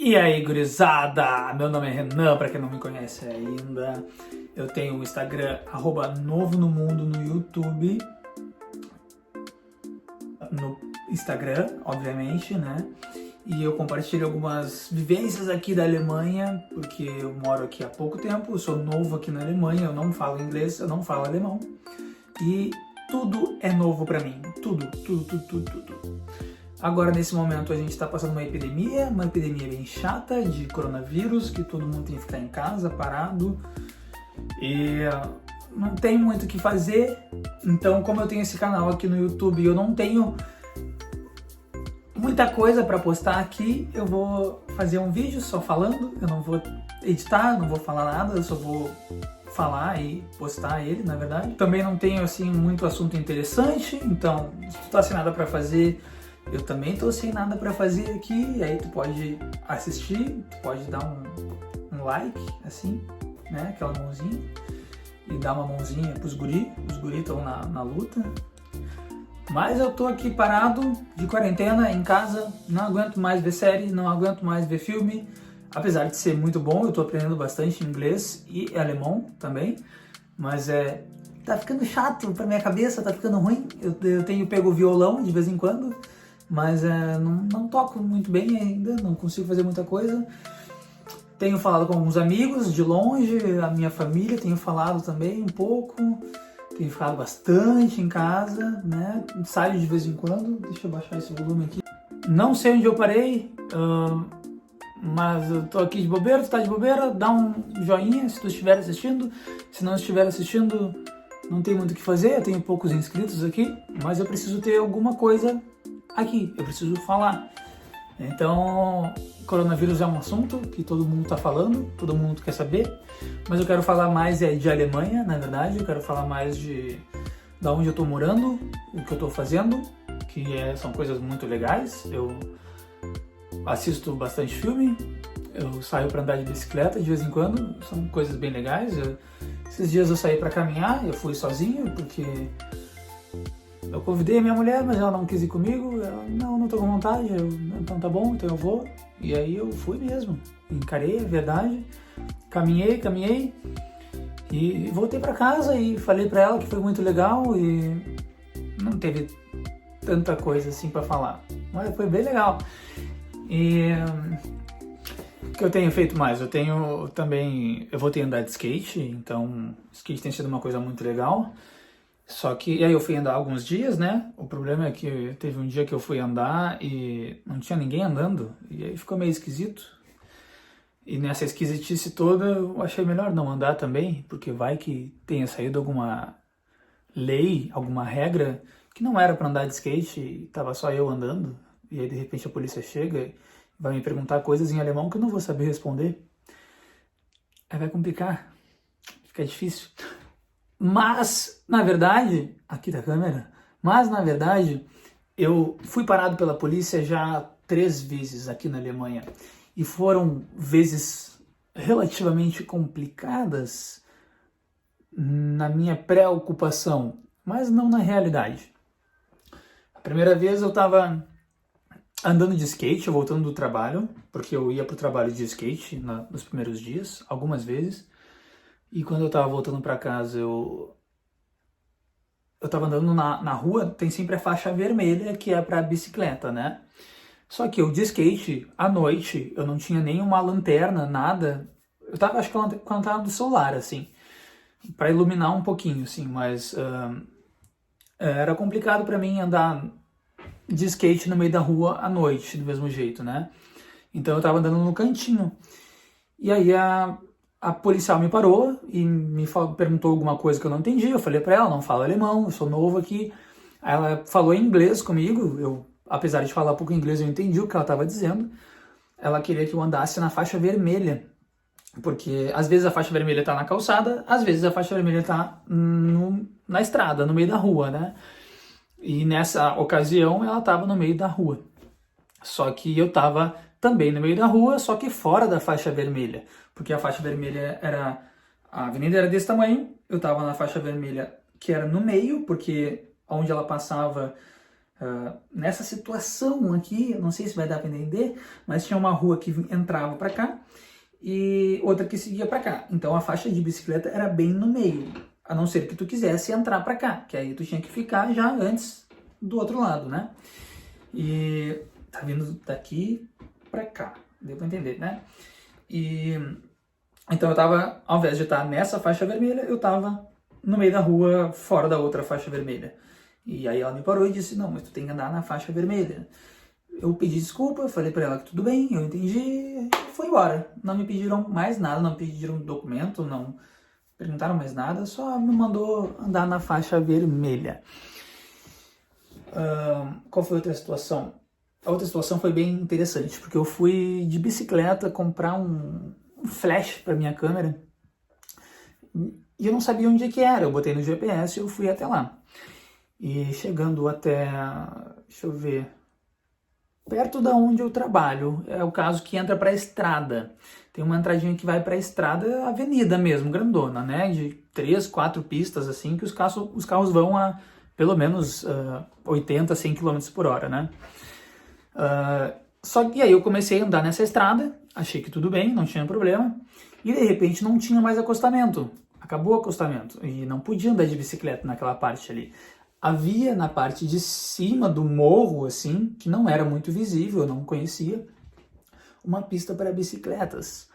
E aí, gurizada? Meu nome é Renan, pra quem não me conhece ainda. Eu tenho o Instagram, @novo no mundo no YouTube. No Instagram, obviamente, né? E eu compartilho algumas vivências aqui da Alemanha, porque eu moro aqui há pouco tempo, eu sou novo aqui na Alemanha, eu não falo inglês, eu não falo alemão. E tudo é novo pra mim. Tudo. Agora, nesse momento, a gente está passando uma epidemia bem chata de coronavírus, que todo mundo tem que ficar em casa, parado, e não tem muito o que fazer. Então, como eu tenho esse canal aqui no YouTube e eu não tenho muita coisa para postar aqui, eu vou fazer um vídeo só falando, eu não vou editar, não vou falar nada, eu só vou falar e postar ele, na verdade. Também não tenho, assim, muito assunto interessante, então, se tu tá sem nada para fazer, eu também tô sem nada pra fazer aqui, e aí tu pode assistir, tu pode dar um like, assim, né, aquela mãozinha, e dar uma mãozinha pros guri, os guri estão na luta. Mas eu tô aqui parado, de quarentena, em casa, não aguento mais ver série, não aguento mais ver filme, apesar de ser muito bom, eu tô aprendendo bastante inglês e alemão também, mas tá ficando chato pra minha cabeça, tá ficando ruim, eu tenho pego o violão de vez em quando, mas não toco muito bem ainda, não consigo fazer muita coisa. Tenho falado com alguns amigos de longe, a minha família, tenho falado também um pouco, tenho ficado bastante em casa, né? Saio de vez em quando, deixa eu baixar esse volume aqui. Não sei onde eu parei, mas eu tô aqui de bobeira, tu tá de bobeira, dá um joinha se tu estiver assistindo, se não estiver assistindo, não tem muito o que fazer, eu tenho poucos inscritos aqui, mas eu preciso ter alguma coisa aqui, eu preciso falar. Então, coronavírus é um assunto que todo mundo tá falando, todo mundo quer saber, mas eu quero falar mais de Alemanha, na verdade, eu quero falar mais da onde eu tô morando, o que eu tô fazendo, que são coisas muito legais. Eu assisto bastante filme, eu saio para andar de bicicleta de vez em quando, são coisas bem legais. Esses dias eu saí para caminhar, eu fui sozinho, porque eu convidei a minha mulher, mas ela não quis ir comigo. Ela, não tô com vontade. Então tá bom, então eu vou. E aí eu fui mesmo. Encarei a verdade. Caminhei. E voltei pra casa e falei pra ela que foi muito legal e não teve tanta coisa assim pra falar. Mas foi bem legal. E o que eu tenho feito mais? Eu voltei a andar de skate, então skate tem sido uma coisa muito legal. Só que, e aí eu fui andar alguns dias, né? O problema é que teve um dia que eu fui andar e não tinha ninguém andando, e aí ficou meio esquisito. E nessa esquisitice toda, eu achei melhor não andar também, porque vai que tenha saído alguma lei, alguma regra, que não era pra andar de skate e tava só eu andando, e aí de repente a polícia chega e vai me perguntar coisas em alemão que eu não vou saber responder. Aí vai complicar, fica difícil. Mas, na verdade, aqui da câmera, eu fui parado pela polícia já 3 vezes aqui na Alemanha. E foram vezes relativamente complicadas na minha preocupação, mas não na realidade. A primeira vez eu estava andando de skate, voltando do trabalho, porque eu ia pro trabalho de skate nos primeiros dias, algumas vezes. E quando eu tava voltando pra casa, eu tava andando na rua, tem sempre a faixa vermelha, que é pra bicicleta, né? Só que eu de skate, à noite, eu não tinha nenhuma lanterna, nada. Eu tava, acho que com a lanterna do celular, assim, pra iluminar um pouquinho, assim, mas era complicado pra mim andar de skate no meio da rua à noite, do mesmo jeito, né? Então eu tava andando no cantinho. E aí a policial me parou e perguntou alguma coisa que eu não entendi. Eu falei pra ela, não falo alemão, eu sou novo aqui. Aí ela falou em inglês comigo. Eu, apesar de falar pouco inglês, eu entendi o que ela estava dizendo. Ela queria que eu andasse na faixa vermelha, porque às vezes a faixa vermelha tá na calçada, às vezes a faixa vermelha tá na estrada, no meio da rua, né? E nessa ocasião ela tava no meio da rua. Só que eu tava também no meio da rua, só que fora da faixa vermelha, porque a faixa vermelha a avenida era desse tamanho, eu tava na faixa vermelha que era no meio, porque onde ela passava Nessa situação aqui, eu não sei se vai dar para entender, mas tinha uma rua que entrava para cá e outra que seguia para cá. Então a faixa de bicicleta era bem no meio, a não ser que tu quisesse entrar para cá, que aí tu tinha que ficar já antes do outro lado, né? E tá vindo daqui para cá, deu para entender, né? E então eu tava, ao invés de estar nessa faixa vermelha, eu tava no meio da rua, fora da outra faixa vermelha. E aí ela me parou e disse, não, mas tu tem que andar na faixa vermelha. Eu pedi desculpa, falei pra ela que tudo bem, eu entendi, e foi embora. Não me pediram mais nada, não pediram documento, não perguntaram mais nada, só me mandou andar na faixa vermelha. Qual foi a outra situação? A outra situação foi bem interessante, porque eu fui de bicicleta comprar um flash para minha câmera e eu não sabia onde que era. Eu botei no GPS e eu fui até lá. E chegando até, deixa eu ver, perto da onde eu trabalho, é o caso que entra para a estrada. Tem uma entradinha que vai para a estrada, avenida mesmo, grandona, né? De 3, 4 pistas, assim, que os carros vão a pelo menos 80, 100 km por hora, né? Só que aí eu comecei a andar nessa estrada, achei que tudo bem, não tinha problema, e de repente não tinha mais acostamento. Acabou o acostamento, e não podia andar de bicicleta naquela parte ali. Havia na parte de cima do morro, assim, que não era muito visível, eu não conhecia, uma pista para bicicletas.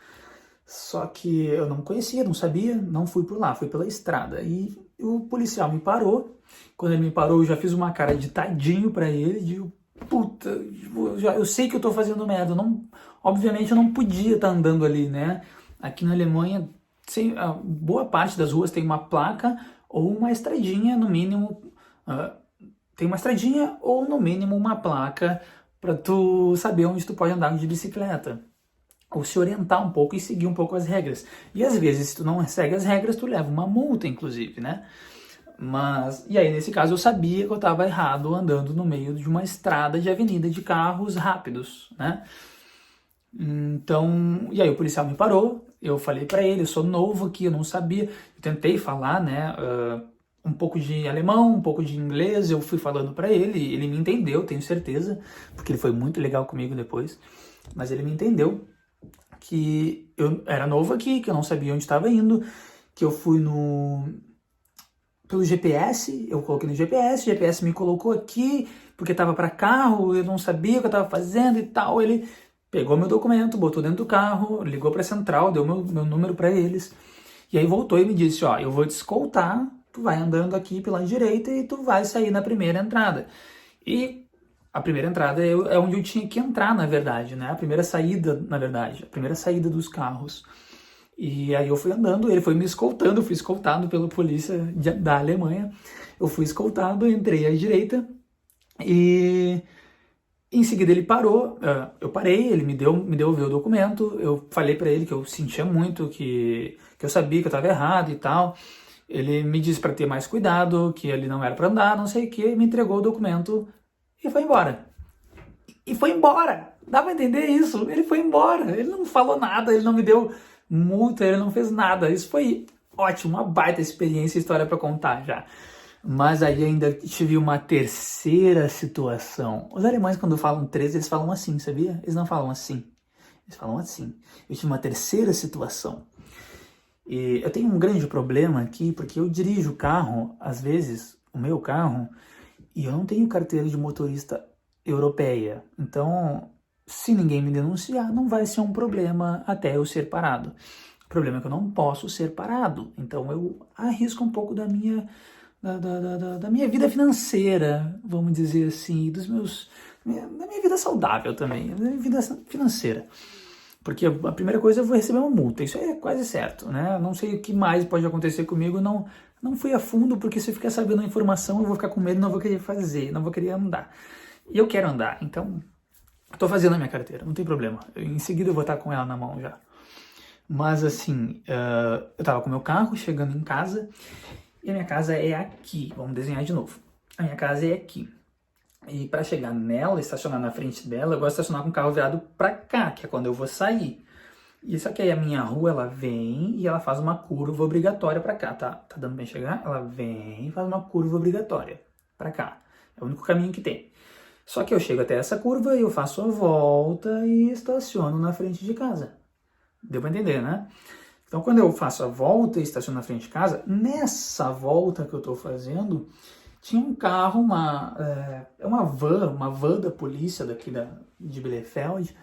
Só que eu não conhecia, não sabia, não fui por lá, fui pela estrada. E o policial me parou. Quando ele me parou, eu já fiz uma cara de tadinho para ele, de puta, eu sei que eu tô fazendo merda. Obviamente eu não podia estar andando ali, né? Aqui na Alemanha, boa parte das ruas tem uma placa ou uma estradinha, no mínimo. Tem uma estradinha ou no mínimo uma placa para tu saber onde tu pode andar de bicicleta, ou se orientar um pouco e seguir um pouco as regras. E às vezes, se tu não segue as regras, tu leva uma multa, inclusive, né? E aí nesse caso eu sabia que eu estava errado andando no meio de uma estrada de avenida de carros rápidos, né? Então, e aí o policial me parou, eu falei para ele, eu sou novo aqui, eu não sabia, eu tentei falar, né? Um pouco de alemão, um pouco de inglês, eu fui falando para ele, ele me entendeu, tenho certeza, porque ele foi muito legal comigo depois, mas ele me entendeu que eu era novo aqui, que eu não sabia onde estava indo, que eu fui pelo GPS, eu coloquei no GPS, o GPS me colocou aqui, porque estava para carro, eu não sabia o que eu estava fazendo e tal, ele pegou meu documento, botou dentro do carro, ligou para a central, deu meu número para eles, e aí voltou e me disse, ó, eu vou te escoltar, tu vai andando aqui pela direita e tu vai sair na primeira entrada. E a primeira entrada é onde eu tinha que entrar, na verdade, né? A primeira saída, na verdade, a primeira saída dos carros. E aí eu fui andando, ele foi me escoltando, eu fui escoltado pela polícia da Alemanha. Eu fui escoltado, entrei à direita e em seguida ele parou, eu parei, ele me devolveu o documento, eu falei para ele que eu sentia muito, que eu sabia que eu estava errado e tal. Ele me disse para ter mais cuidado, que ele não era para andar, não sei o que, me entregou o documento e foi embora. E foi embora! Dá para entender isso? Ele foi embora, ele não falou nada, ele não me deu multa, ele não fez nada. Isso foi ótimo, uma baita experiência e história para contar já. Mas aí ainda tive uma terceira situação. Os alemães, quando falam 3, eles falam assim, sabia? Eles não falam assim, eles falam assim. Eu tive uma terceira situação. E eu tenho um grande problema aqui, porque eu dirijo o carro, às vezes, o meu carro, e eu não tenho carteira de motorista europeia. Então, se ninguém me denunciar, não vai ser um problema até eu ser parado. O problema é que eu não posso ser parado. Então, eu arrisco um pouco da minha vida financeira, vamos dizer assim, da minha vida saudável também, da minha vida financeira. Porque a primeira coisa eu vou receber uma multa, isso é quase certo, né? Não sei o que mais pode acontecer comigo, não fui a fundo, porque se eu ficar sabendo a informação eu vou ficar com medo, não vou querer fazer, não vou querer andar. E eu quero andar, então estou fazendo a minha carteira, não tem problema. Em seguida eu vou estar com ela na mão já. Mas assim, eu estava com o meu carro chegando em casa, e a minha casa é aqui, vamos desenhar de novo. A minha casa é aqui. E para chegar nela, estacionar na frente dela, eu gosto de estacionar com o carro virado para cá, que é quando eu vou sair. E só que aí a minha rua, ela vem e ela faz uma curva obrigatória para cá, tá? Tá dando bem chegar? Ela vem e faz uma curva obrigatória para cá. É o único caminho que tem. Só que eu chego até essa curva e eu faço a volta e estaciono na frente de casa. Deu pra entender, né? Então, quando eu faço a volta e estaciono na frente de casa, nessa volta que eu tô fazendo, tinha um carro, uma van da polícia daqui de Bielefeld.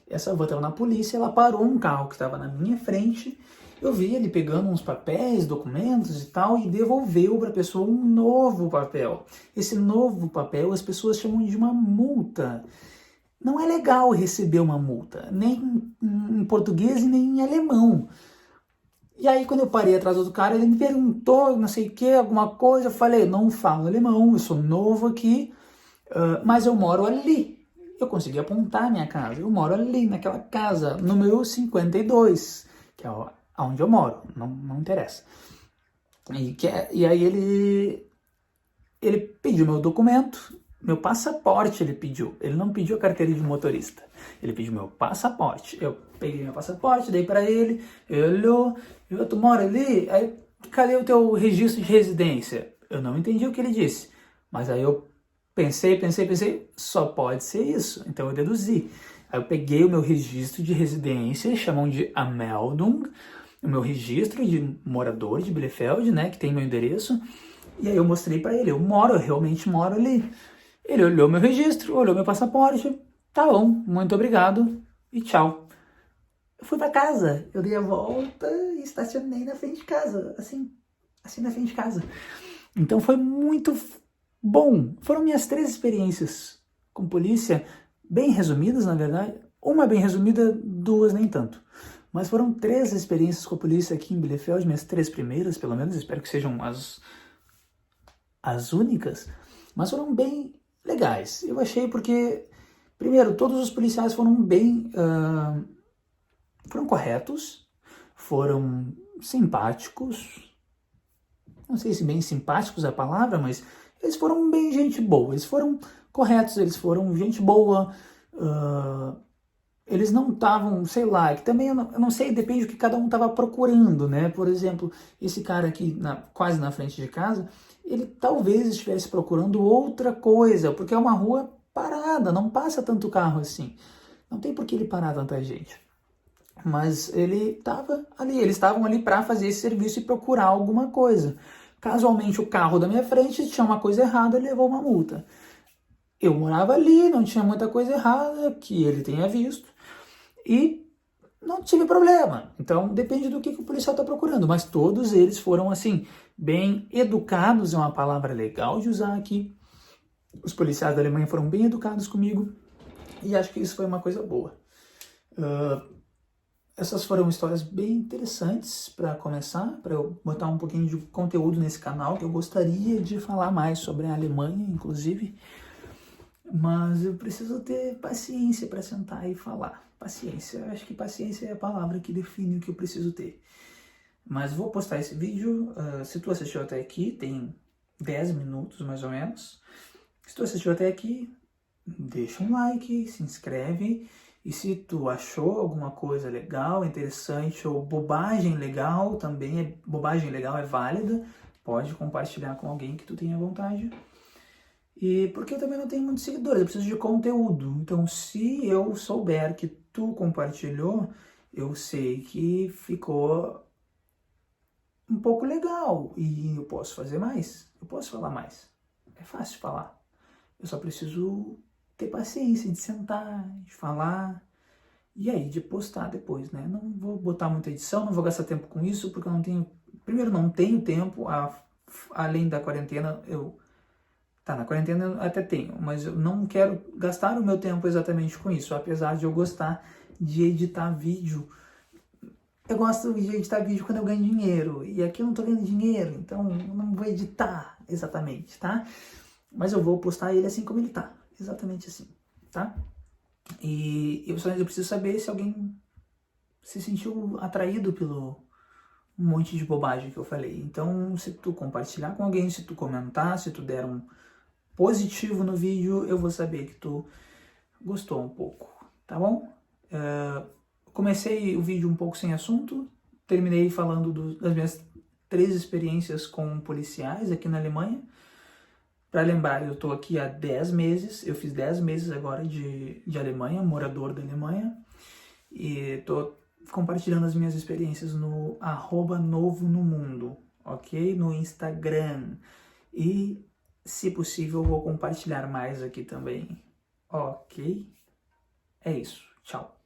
Essa van estava na polícia, ela parou um carro que estava na minha frente. Eu vi ele pegando uns papéis, documentos e tal, e devolveu para a pessoa um novo papel. Esse novo papel as pessoas chamam de uma multa. Não é legal receber uma multa, nem em português e nem em alemão. E aí, quando eu parei atrás do cara, ele me perguntou, não sei o que, alguma coisa. Eu falei, não falo alemão, eu sou novo aqui, mas eu moro ali. Eu consegui apontar a minha casa. Eu moro ali, naquela casa, número 52, que é onde eu moro, não interessa. E aí ele pediu meu documento, meu passaporte ele pediu. Ele não pediu a carteira de motorista. Ele pediu meu passaporte. Eu peguei meu passaporte, dei pra ele, ele olhou, tu mora ali? Aí, cadê o teu registro de residência? Eu não entendi o que ele disse, mas aí eu pensei, só pode ser isso. Então eu deduzi. Aí eu peguei o meu registro de residência, chamam de Anmeldung, o meu registro de morador de Bielefeld, né, que tem meu endereço, e aí eu mostrei pra ele, eu realmente moro ali. Ele olhou meu registro, olhou meu passaporte, tá bom, muito obrigado e tchau. Eu fui pra casa, eu dei a volta e estacionei na frente de casa, assim na frente de casa. Então foi muito bom. Foram minhas 3 experiências com polícia, bem resumidas, na verdade. Uma bem resumida, 2 nem tanto. Mas foram 3 experiências com a polícia aqui em Bielefeld, minhas 3 primeiras, pelo menos, espero que sejam as únicas, mas foram bem legais. Eu achei porque, primeiro, todos os policiais foram foram corretos, foram simpáticos, não sei se bem simpáticos é a palavra, mas eles foram bem gente boa, eles foram corretos, eles foram gente boa, eles não estavam, sei lá, que também eu não sei, depende do que cada um estava procurando, né? Por exemplo, esse cara aqui, quase na frente de casa, ele talvez estivesse procurando outra coisa, porque é uma rua parada, não passa tanto carro assim. Não tem por que ele parar tanta gente. Mas ele estava ali, eles estavam ali para fazer esse serviço e procurar alguma coisa. Casualmente, o carro da minha frente tinha uma coisa errada e levou uma multa. Eu morava ali, não tinha muita coisa errada que ele tenha visto e não tive problema. Então, depende do que o policial está procurando. Mas todos eles foram, assim, bem educados, é uma palavra legal de usar aqui. Os policiais da Alemanha foram bem educados comigo e acho que isso foi uma coisa boa. Essas foram histórias bem interessantes para começar, para eu botar um pouquinho de conteúdo nesse canal, que eu gostaria de falar mais sobre a Alemanha, inclusive. Mas eu preciso ter paciência para sentar e falar. Paciência, eu acho que paciência é a palavra que define o que eu preciso ter. Mas vou postar esse vídeo, se tu assistiu até aqui, tem 10 minutos mais ou menos. Se tu assistiu até aqui, deixa um like, se inscreve. E se tu achou alguma coisa legal, interessante ou bobagem legal, também bobagem legal é válida, pode compartilhar com alguém que tu tenha vontade. E porque eu também não tenho muitos seguidores, eu preciso de conteúdo. Então, se eu souber que tu compartilhou, eu sei que ficou um pouco legal e eu posso fazer mais, eu posso falar mais. É fácil falar. Eu só preciso ter paciência de sentar, de falar e aí de postar depois, né? Não vou botar muita edição, não vou gastar tempo com isso, porque eu não tenho... Primeiro, não tenho tempo, além da quarentena, Tá, na quarentena eu até tenho, mas eu não quero gastar o meu tempo exatamente com isso, apesar de eu gostar de editar vídeo. Eu gosto de editar vídeo quando eu ganho dinheiro, e aqui eu não tô ganhando dinheiro, então eu não vou editar exatamente, tá? Mas eu vou postar ele assim como ele tá, exatamente assim, tá? E eu preciso saber se alguém se sentiu atraído pelo um monte de bobagem que eu falei. Então, se tu compartilhar com alguém, se tu comentar, se tu der um positivo no vídeo, eu vou saber que tu gostou um pouco, tá bom? Comecei o vídeo um pouco sem assunto, terminei falando das minhas 3 experiências com policiais aqui na Alemanha. Para lembrar, eu tô aqui há 10 meses, eu fiz 10 meses agora de Alemanha, morador da Alemanha, e tô compartilhando as minhas experiências no @novo-no-mundo, ok? No Instagram. E, se possível, vou compartilhar mais aqui também, ok? É isso, tchau.